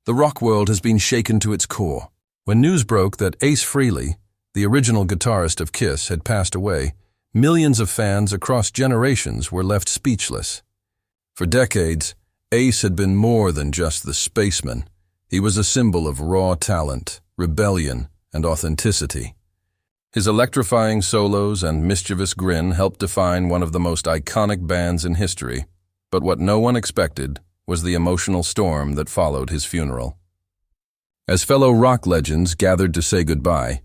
The rock world has been shaken to its core. When news broke that Ace Frehley, the original guitarist of Kiss, had passed away, millions of fans across generations were left speechless. For decades, Ace had been more than just the spaceman. He was a symbol of raw talent, rebellion, and authenticity. His electrifying solos and mischievous grin helped define one of the most iconic bands in history, but what no one expected was the emotional storm that followed his funeral. As fellow rock legends gathered to say goodbye,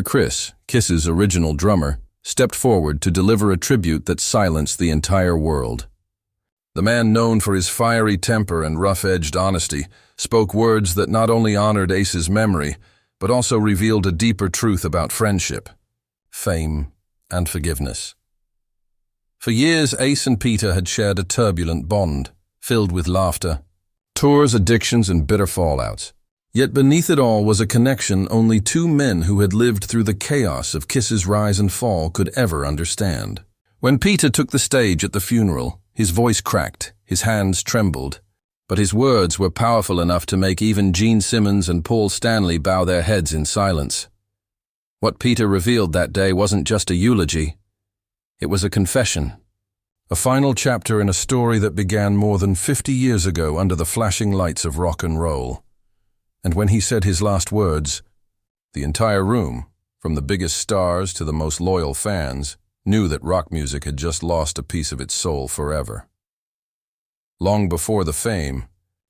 Criss, Kiss's original drummer, stepped forward to deliver a tribute that silenced the entire world. The man, known for his fiery temper and rough-edged honesty, spoke words that not only honored Ace's memory, but also revealed a deeper truth about friendship, fame, and forgiveness. For years, Ace and Peter had shared a turbulent bond, filled with laughter, tours, addictions, and bitter fallouts. Yet beneath it all was a connection only two men who had lived through the chaos of Kiss's rise and fall could ever understand. When Peter took the stage at the funeral, his voice cracked, his hands trembled, but his words were powerful enough to make even Gene Simmons and Paul Stanley bow their heads in silence. What Peter revealed that day wasn't just a eulogy. It was a confession, a final chapter in a story that began more than 50 years ago under the flashing lights of rock and roll. And when he said his last words, the entire room, from the biggest stars to the most loyal fans, knew that rock music had just lost a piece of its soul forever. Long before the fame,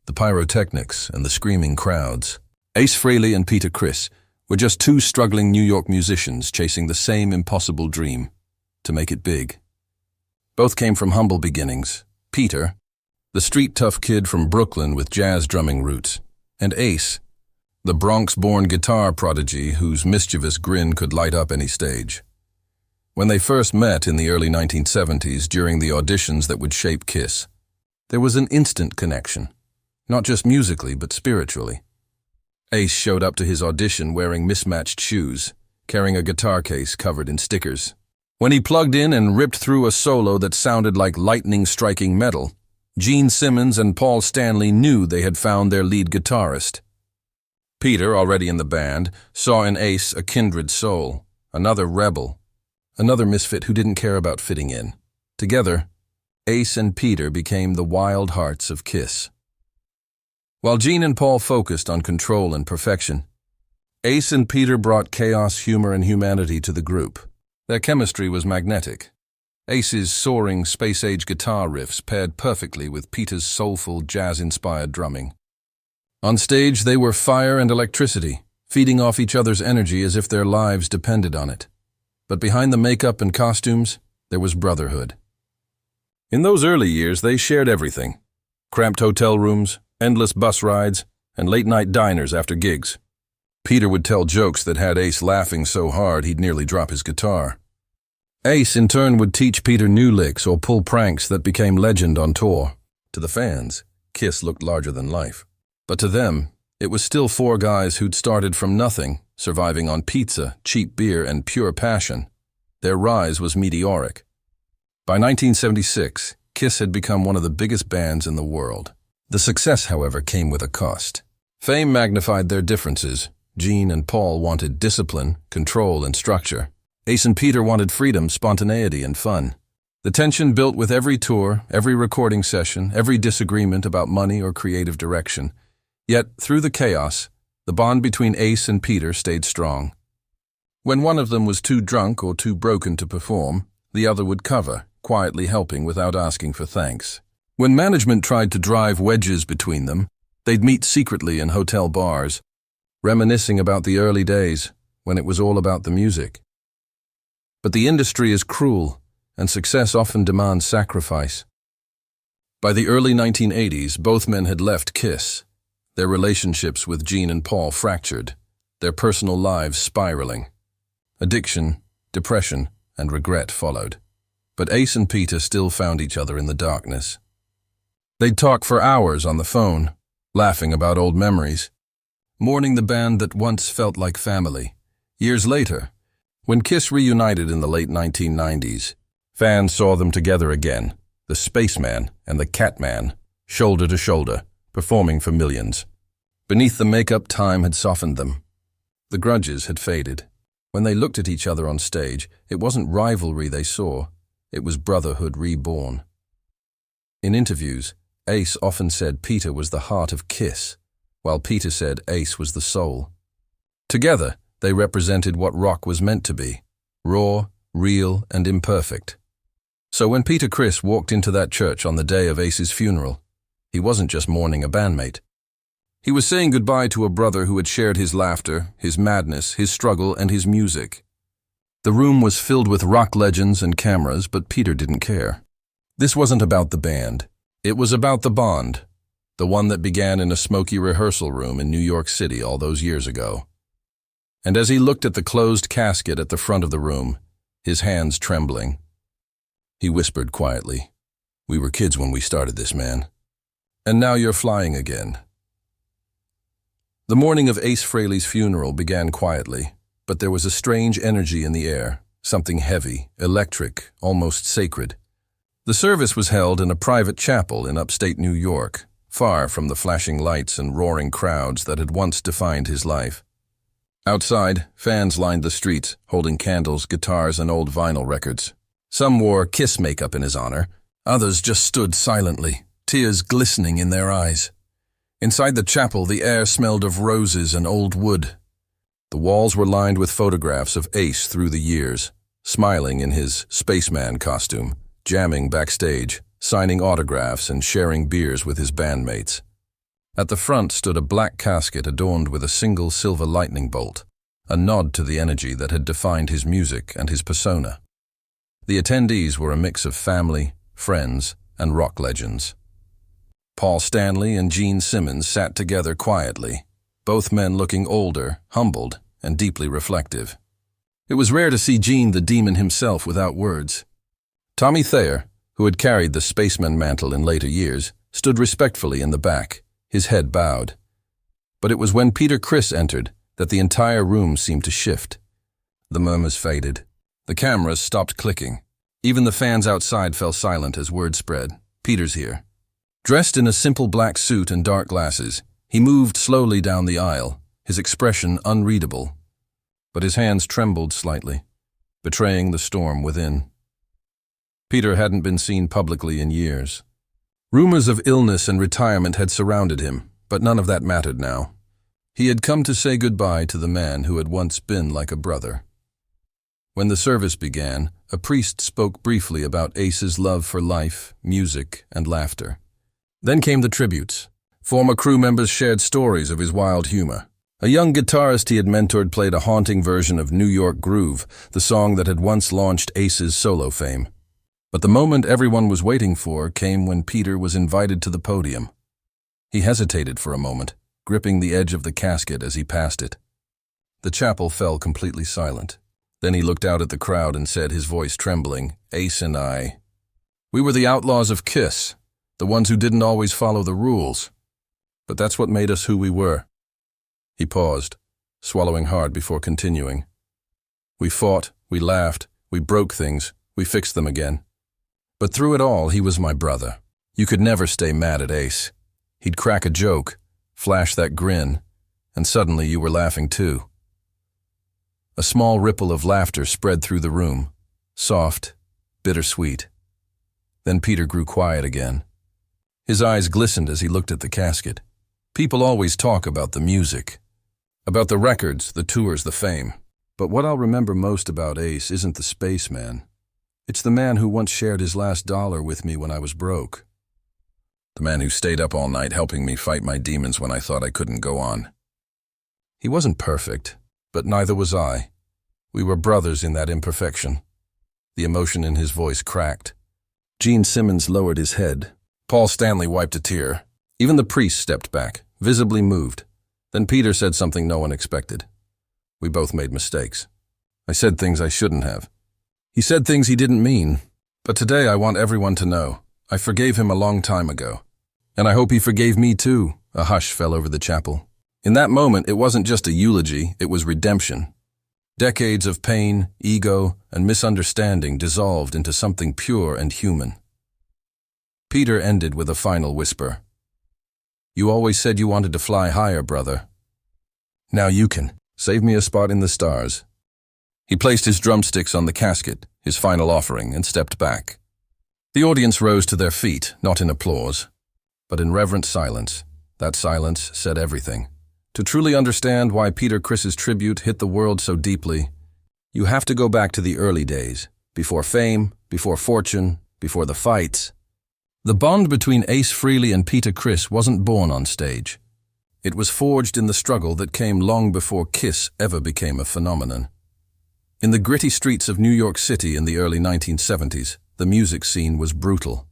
the pyrotechnics, and the screaming crowds, Ace Frehley and Peter Criss were just two struggling New York musicians chasing the same impossible dream, to make it big. Both came from humble beginnings. Peter, the street-tough kid from Brooklyn with jazz drumming roots, and Ace, the Bronx-born guitar prodigy whose mischievous grin could light up any stage. When they first met in the early 1970s during the auditions that would shape Kiss, there was an instant connection, not just musically but spiritually. Ace showed up to his audition wearing mismatched shoes, carrying a guitar case covered in stickers. When he plugged in and ripped through a solo that sounded like lightning striking metal, Gene Simmons and Paul Stanley knew they had found their lead guitarist. Peter, already in the band, saw in Ace a kindred soul, another rebel, another misfit who didn't care about fitting in. Together, Ace and Peter became the wild hearts of Kiss. While Gene and Paul focused on control and perfection, Ace and Peter brought chaos, humor, and humanity to the group. Their chemistry was magnetic. Ace's soaring space-age guitar riffs paired perfectly with Peter's soulful, jazz-inspired drumming. On stage, they were fire and electricity, feeding off each other's energy as if their lives depended on it. But behind the makeup and costumes, there was brotherhood. In those early years, they shared everything: cramped hotel rooms, endless bus rides, and late-night diners after gigs. Peter would tell jokes that had Ace laughing so hard he'd nearly drop his guitar. Ace, in turn, would teach Peter new licks or pull pranks that became legend on tour. To the fans, Kiss looked larger than life. But to them, it was still four guys who'd started from nothing, surviving on pizza, cheap beer, and pure passion. Their rise was meteoric. By 1976, Kiss had become one of the biggest bands in the world. The success, however, came with a cost. Fame magnified their differences. Gene and Paul wanted discipline, control, and structure. Ace and Peter wanted freedom, spontaneity, and fun. The tension built with every tour, every recording session, every disagreement about money or creative direction. Yet, through the chaos, the bond between Ace and Peter stayed strong. When one of them was too drunk or too broken to perform, the other would cover, quietly helping without asking for thanks. When management tried to drive wedges between them, they'd meet secretly in hotel bars, reminiscing about the early days when it was all about the music. But the industry is cruel, and success often demands sacrifice. By the early 1980s, both men had left Kiss, their relationships with Gene and Paul fractured, their personal lives spiraling. Addiction, depression, and regret followed. But Ace and Peter still found each other in the darkness. They'd talk for hours on the phone, laughing about old memories, mourning the band that once felt like family. Years later, when Kiss reunited in the late 1990s, fans saw them together again, the Spaceman and the Catman, shoulder to shoulder, performing for millions. Beneath the makeup, time had softened them. The grudges had faded. When they looked at each other on stage, it wasn't rivalry they saw, it was brotherhood reborn. In interviews, Ace often said Peter was the heart of Kiss, while Peter said Ace was the soul. Together, they represented what rock was meant to be, raw, real, and imperfect. So when Peter Criss walked into that church on the day of Ace's funeral, he wasn't just mourning a bandmate. He was saying goodbye to a brother who had shared his laughter, his madness, his struggle, and his music. The room was filled with rock legends and cameras, but Peter didn't care. This wasn't about the band. It was about the bond, the one that began in a smoky rehearsal room in New York City all those years ago. And as he looked at the closed casket at the front of the room, his hands trembling, he whispered quietly, "We were kids when we started this, man. And now you're flying again." The morning of Ace Frehley's funeral began quietly, but there was a strange energy in the air, something heavy, electric, almost sacred. The service was held in a private chapel in upstate New York, far from the flashing lights and roaring crowds that had once defined his life. Outside, fans lined the streets, holding candles, guitars, and old vinyl records. Some wore Kiss makeup in his honor, others just stood silently, tears glistening in their eyes. Inside the chapel, the air smelled of roses and old wood. The walls were lined with photographs of Ace through the years, smiling in his spaceman costume, jamming backstage, signing autographs and sharing beers with his bandmates. At the front stood a black casket adorned with a single silver lightning bolt, a nod to the energy that had defined his music and his persona. The attendees were a mix of family, friends, and rock legends. Paul Stanley and Gene Simmons sat together quietly, both men looking older, humbled, and deeply reflective. It was rare to see Gene the demon himself without words. Tommy Thayer, who had carried the spaceman mantle in later years, stood respectfully in the back, his head bowed. But it was when Peter Criss entered that the entire room seemed to shift. The murmurs faded. The cameras stopped clicking. Even the fans outside fell silent as word spread. Peter's here. Dressed in a simple black suit and dark glasses, he moved slowly down the aisle, his expression unreadable. But his hands trembled slightly, betraying the storm within. Peter hadn't been seen publicly in years. Rumors of illness and retirement had surrounded him, but none of that mattered now. He had come to say goodbye to the man who had once been like a brother. When the service began, a priest spoke briefly about Ace's love for life, music, and laughter. Then came the tributes. Former crew members shared stories of his wild humor. A young guitarist he had mentored played a haunting version of New York Groove, the song that had once launched Ace's solo fame. But the moment everyone was waiting for came when Peter was invited to the podium. He hesitated for a moment, gripping the edge of the casket as he passed it. The chapel fell completely silent. Then he looked out at the crowd and said, his voice trembling, "Ace and I. We were the outlaws of Kiss. The ones who didn't always follow the rules. But that's what made us who we were." He paused, swallowing hard before continuing. "We fought, we laughed, we broke things, we fixed them again. But through it all, he was my brother. You could never stay mad at Ace. He'd crack a joke, flash that grin, and suddenly you were laughing too." A small ripple of laughter spread through the room, soft, bittersweet. Then Peter grew quiet again. His eyes glistened as he looked at the casket. People always talk about the music, about the records, the tours, the fame. But what I'll remember most about Ace isn't the spaceman. It's the man who once shared his last dollar with me when I was broke. The man who stayed up all night helping me fight my demons when I thought I couldn't go on. He wasn't perfect, but neither was I. We were brothers in that imperfection. The emotion in his voice cracked. Gene Simmons lowered his head. Paul Stanley wiped a tear. Even the priest stepped back, visibly moved. Then Peter said something no one expected. "We both made mistakes. I said things I shouldn't have. He said things he didn't mean. But today I want everyone to know. I forgave him a long time ago. And I hope he forgave me too." A hush fell over the chapel. In that moment, it wasn't just a eulogy, it was redemption. Decades of pain, ego, and misunderstanding dissolved into something pure and human. Peter ended with a final whisper. You always said you wanted to fly higher, brother. Now you can. Save me a spot in the stars." He placed his drumsticks on the casket, his final offering, and stepped back. The audience rose to their feet, not in applause, but in reverent silence. That silence said everything. To truly understand why Peter Criss's tribute hit the world so deeply, you have to go back to the early days, before fame, before fortune, before the fights. The bond between Ace Frehley and Peter Criss wasn't born on stage. It was forged in the struggle that came long before Kiss ever became a phenomenon. In the gritty streets of New York City in the early 1970s, the music scene was brutal.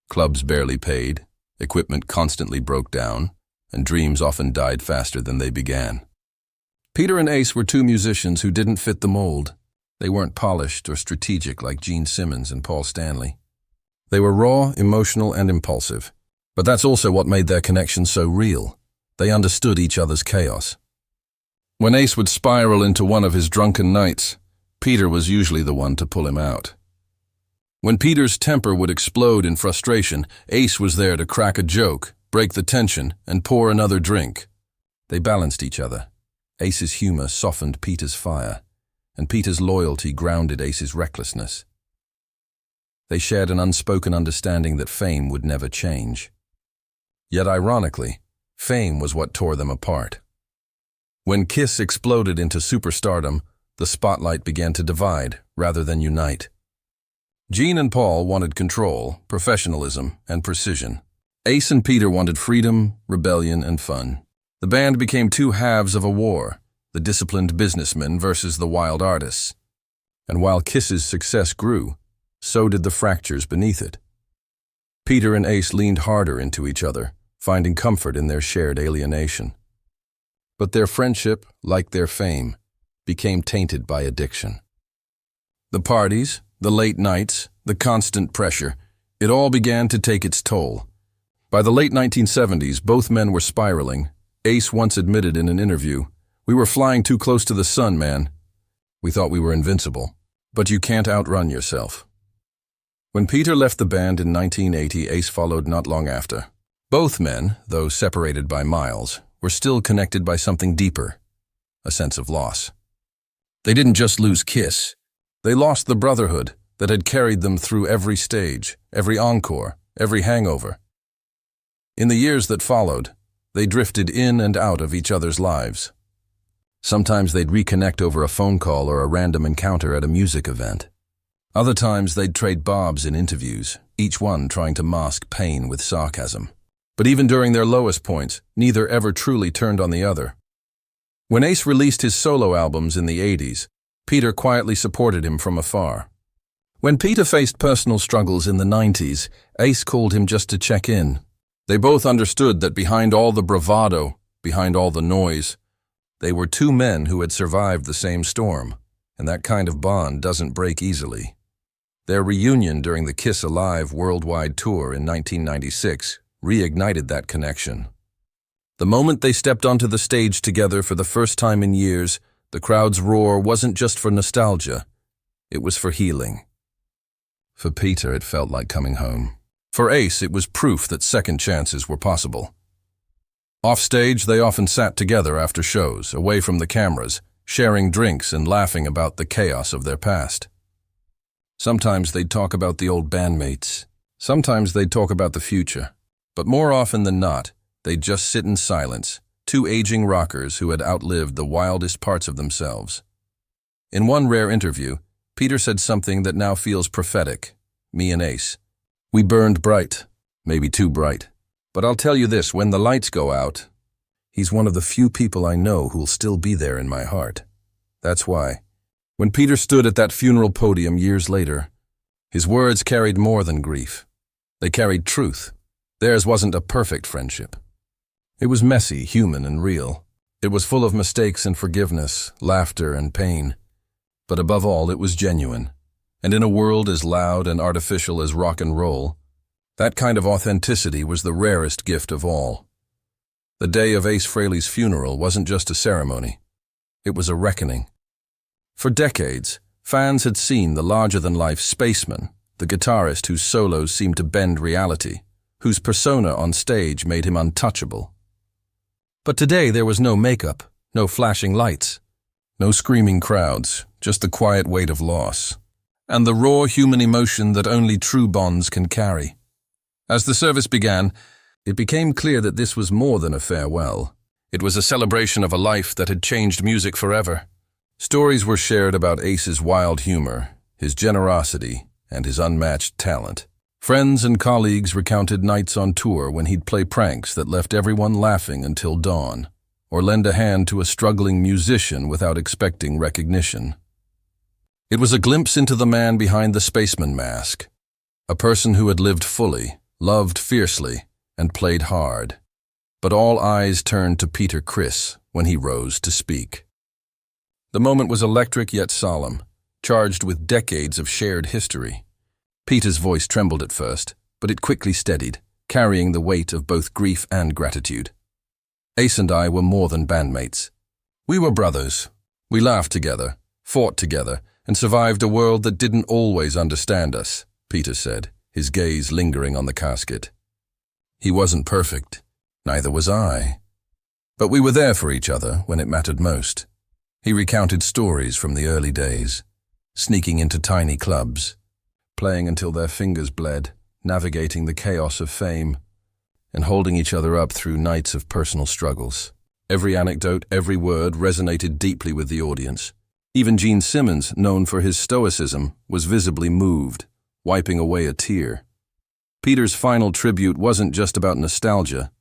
Clubs barely paid, equipment constantly broke down, and dreams often died faster than they began. Peter and Ace were two musicians who didn't fit the mold. They weren't polished or strategic like Gene Simmons and Paul Stanley. They were raw, emotional, and impulsive. But that's also what made their connection so real. They understood each other's chaos. When Ace would spiral into one of his drunken nights, Peter was usually the one to pull him out. When Peter's temper would explode in frustration, Ace was there to crack a joke, break the tension, and pour another drink. They balanced each other. Ace's humor softened Peter's fire, and Peter's loyalty grounded Ace's recklessness. They shared an unspoken understanding that fame would never change. Yet ironically, fame was what tore them apart. When Kiss exploded into superstardom, the spotlight began to divide rather than unite. Gene and Paul wanted control, professionalism, and precision. Ace and Peter wanted freedom, rebellion, and fun. The band became two halves of a war, the disciplined businessmen versus the wild artists. And while Kiss's success grew, so did the fractures beneath it. Peter and Ace leaned harder into each other, finding comfort in their shared alienation. But their friendship, like their fame, became tainted by addiction. The parties, the late nights, the constant pressure, it all began to take its toll. By the late 1970s, both men were spiraling. Ace once admitted in an interview, "We were flying too close to the sun, man. We thought we were invincible. But you can't outrun yourself." When Peter left the band in 1980, Ace followed not long after. Both men, though separated by miles, were still connected by something deeper, a sense of loss. They didn't just lose Kiss. They lost the brotherhood that had carried them through every stage, every encore, every hangover. In the years that followed, they drifted in and out of each other's lives. Sometimes they'd reconnect over a phone call or a random encounter at a music event. Other times they'd trade bobs in interviews, each one trying to mask pain with sarcasm. But even during their lowest points, neither ever truly turned on the other. When Ace released his solo albums in the 80s, Peter quietly supported him from afar. When Peter faced personal struggles in the 90s, Ace called him just to check in. They both understood that behind all the bravado, behind all the noise, they were two men who had survived the same storm, and that kind of bond doesn't break easily. Their reunion during the Kiss Alive worldwide tour in 1996 reignited that connection. The moment they stepped onto the stage together for the first time in years, the crowd's roar wasn't just for nostalgia, it was for healing. For Peter, it felt like coming home. For Ace, it was proof that second chances were possible. Offstage, they often sat together after shows, away from the cameras, sharing drinks and laughing about the chaos of their past. Sometimes they'd talk about the old bandmates. Sometimes they'd talk about the future. But more often than not, they'd just sit in silence, two aging rockers who had outlived the wildest parts of themselves. In one rare interview, Peter said something that now feels prophetic. Me and Ace. We burned bright, maybe too bright. But I'll tell you this, when the lights go out, he's one of the few people I know who'll still be there in my heart. That's why, when Peter stood at that funeral podium years later, his words carried more than grief. They carried truth. Theirs wasn't a perfect friendship. It was messy, human, and real. It was full of mistakes and forgiveness, laughter and pain. But above all, it was genuine. And in a world as loud and artificial as rock and roll, that kind of authenticity was the rarest gift of all. The day of Ace Frehley's funeral wasn't just a ceremony. It was a reckoning. For decades, fans had seen the larger-than-life spaceman, the guitarist whose solos seemed to bend reality, whose persona on stage made him untouchable. But today there was no makeup, no flashing lights, no screaming crowds, just the quiet weight of loss, and the raw human emotion that only true bonds can carry. As the service began, it became clear that this was more than a farewell. It was a celebration of a life that had changed music forever. Stories were shared about Ace's wild humor, his generosity, and his unmatched talent. Friends and colleagues recounted nights on tour when he'd play pranks that left everyone laughing until dawn, or lend a hand to a struggling musician without expecting recognition. It was a glimpse into the man behind the spaceman mask, a person who had lived fully, loved fiercely, and played hard. But all eyes turned to Criss when he rose to speak. The moment was electric yet solemn, charged with decades of shared history. Peter's voice trembled at first, but it quickly steadied, carrying the weight of both grief and gratitude. Ace and I were more than bandmates. We were brothers. We laughed together, fought together, and survived a world that didn't always understand us, Peter said, his gaze lingering on the casket. He wasn't perfect. Neither was I. But we were there for each other when it mattered most. He recounted stories from the early days, sneaking into tiny clubs, playing until their fingers bled, navigating the chaos of fame, and holding each other up through nights of personal struggles. Every anecdote, every word resonated deeply with the audience. Even Gene Simmons, known for his stoicism, was visibly moved, wiping away a tear. Peter's final tribute wasn't just about nostalgia.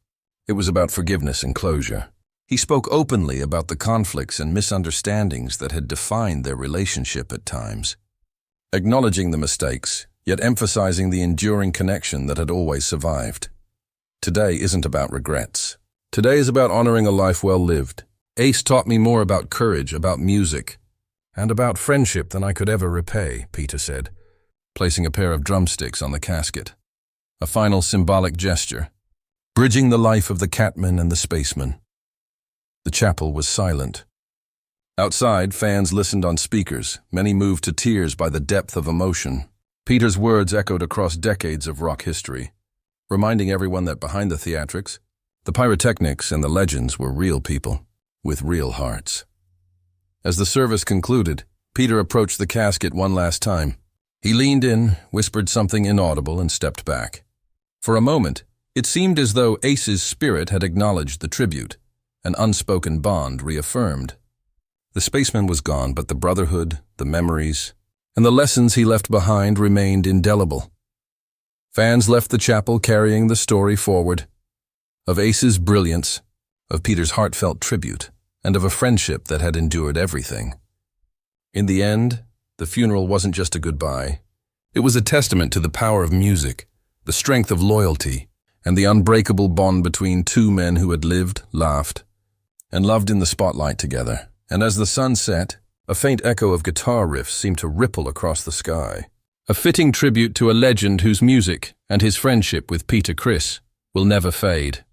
It was about forgiveness and closure. He spoke openly about the conflicts and misunderstandings that had defined their relationship at times, acknowledging the mistakes, yet emphasizing the enduring connection that had always survived. Today isn't about regrets. Today is about honoring a life well lived. Ace taught me more about courage, about music, and about friendship than I could ever repay, Peter said, placing a pair of drumsticks on the casket. A final symbolic gesture, bridging the life of the catman and the spaceman. The chapel was silent. Outside, fans listened on speakers, many moved to tears by the depth of emotion. Peter's words echoed across decades of rock history, reminding everyone that behind the theatrics, the pyrotechnics and the legends were real people, with real hearts. As the service concluded, Peter approached the casket one last time. He leaned in, whispered something inaudible, and stepped back. For a moment, it seemed as though Ace's spirit had acknowledged the tribute, an unspoken bond reaffirmed. The spaceman was gone, but the brotherhood, the memories, and the lessons he left behind remained indelible. Fans left the chapel carrying the story forward, of Ace's brilliance, of Peter's heartfelt tribute, and of a friendship that had endured everything. In the end, the funeral wasn't just a goodbye. It was a testament to the power of music, the strength of loyalty, and the unbreakable bond between two men who had lived, laughed, and loved in the spotlight together. And as the sun set, a faint echo of guitar riffs seemed to ripple across the sky. A fitting tribute to a legend whose music and his friendship with Criss will never fade.